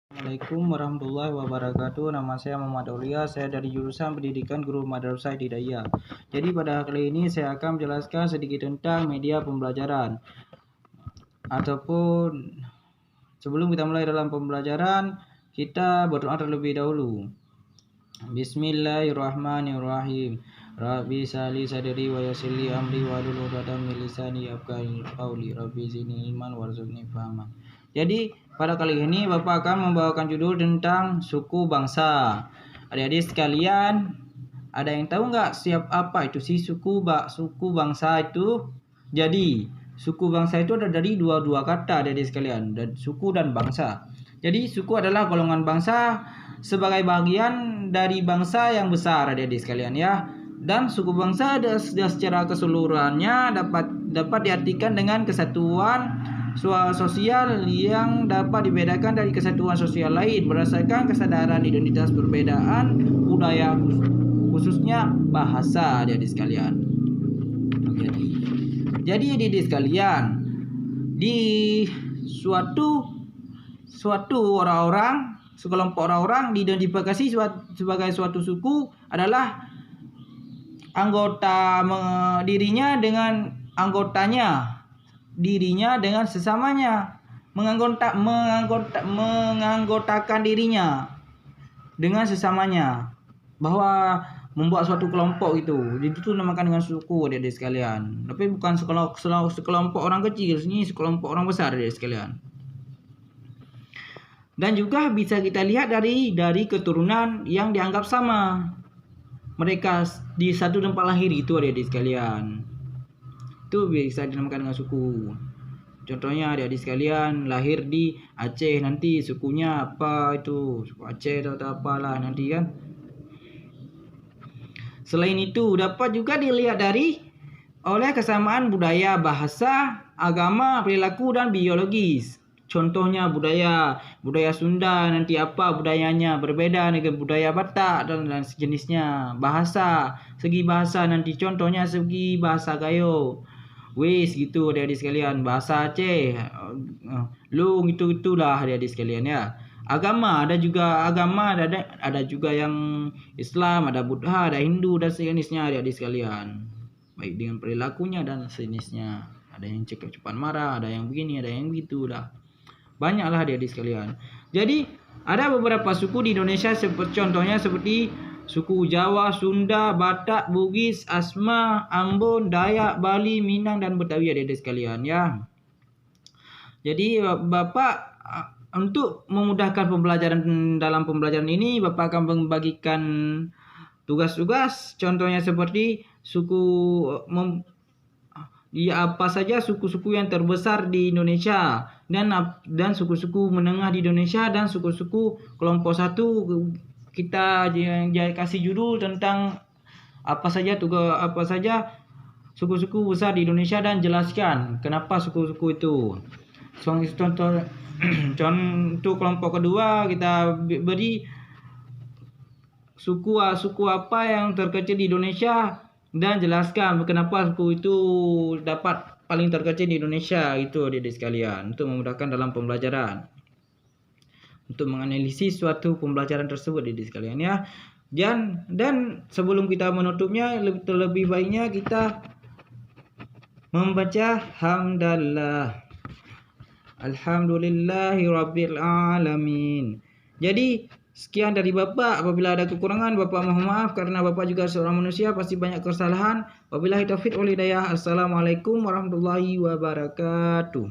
Assalamualaikum warahmatullahi wabarakatuh. Nama saya Muhammad Aulia. Saya dari jurusan Pendidikan Guru Madrasah Hidayah. Jadi pada kali ini saya akan menjelaskan sedikit tentang media pembelajaran. Ataupun sebelum kita mulai dalam pembelajaran, kita berdoa terlebih dahulu. Bismillahirrahmanirrahim. Rabbi sali sadri wa yassir li amri wahlul 'uqdatam min lisani yafqahu qawli. Rabbi zidni ilman warzuqni fahman. Jadi pada kali ini Bapak akan membawakan judul tentang suku bangsa. Adik-adik sekalian, ada yang tahu nggak apa itu sih suku bangsa itu? Jadi suku bangsa itu ada dari dua kata adik-adik sekalian, dan suku dan bangsa. Jadi suku adalah golongan bangsa sebagai bagian dari bangsa yang besar adik-adik sekalian ya. Dan suku bangsa secara keseluruhannya dapat diartikan dengan kesatuan sosial yang dapat dibedakan dari kesatuan sosial lain berdasarkan kesadaran identitas perbedaan budaya, khususnya bahasa adik-adik sekalian. Jadi adik-adik sekalian, di suatu orang-orang, sekelompok orang-orang diidentifikasi sebagai suatu suku adalah anggota dirinya dengan anggotanya, dirinya dengan sesamanya, menganggotakan dirinya dengan sesamanya, bahwa membuat suatu kelompok itu namakan dengan suku adik-adik sekalian. Tapi bukan sekelompok orang kecil, ini sekelompok orang besar adik-adik sekalian. Dan juga bisa kita lihat dari keturunan yang dianggap sama. Mereka di satu tempat lahir itu adik-adik sekalian. Itu bisa dinamakan dengan suku. Contohnya adik-adik sekalian lahir di Aceh, nanti sukunya apa itu? Suku Aceh atau apalah nanti kan. Selain itu dapat juga dilihat oleh kesamaan budaya, bahasa, agama, perilaku dan biologis. Contohnya budaya Sunda nanti apa budayanya berbeda dengan budaya Batak dan sejenisnya. Segi bahasa nanti contohnya segi bahasa Gayo, wis gitu adik-adik sekalian. Bahasa Aceh, Lung itulah adik-adik sekalian ya. Agama ada juga yang Islam, ada Buddha, ada Hindu dan sejenisnya adik-adik sekalian. Baik dengan perilakunya dan sejenisnya. Ada yang cepat marah, ada yang begini, ada yang begitu dah. Banyaklah adik-adik sekalian. Jadi ada beberapa suku di Indonesia contohnya seperti suku Jawa, Sunda, Batak, Bugis, Asma, Ambon, Dayak, Bali, Minang dan Betawi adik-adik sekalian ya. Jadi Bapak untuk memudahkan dalam pembelajaran ini Bapak akan membagikan tugas-tugas contohnya seperti apa saja suku-suku yang terbesar di Indonesia dan suku-suku menengah di Indonesia dan suku-suku kelompok 1 kita kasih judul tentang apa saja suku-suku besar di Indonesia dan jelaskan kenapa suku-suku itu. Contoh kelompok kedua kita beri suku apa yang terkecil di Indonesia dan jelaskan kenapa suku itu dapat paling terkecil di Indonesia itu adik-adik sekalian, untuk memudahkan dalam pembelajaran, untuk menganalisis suatu pembelajaran tersebut adik-adik sekalian ya. Dan sebelum kita menutupnya lebih baiknya kita membaca hamdalah alhamdulillahirabbil alamin. Jadi sekian dari Bapak. Apabila ada kekurangan, Bapak mohon maaf karena Bapak juga seorang manusia, pasti banyak kesalahan. Wabillahi taufiq wal hidayah. Assalamualaikum warahmatullahi wabarakatuh.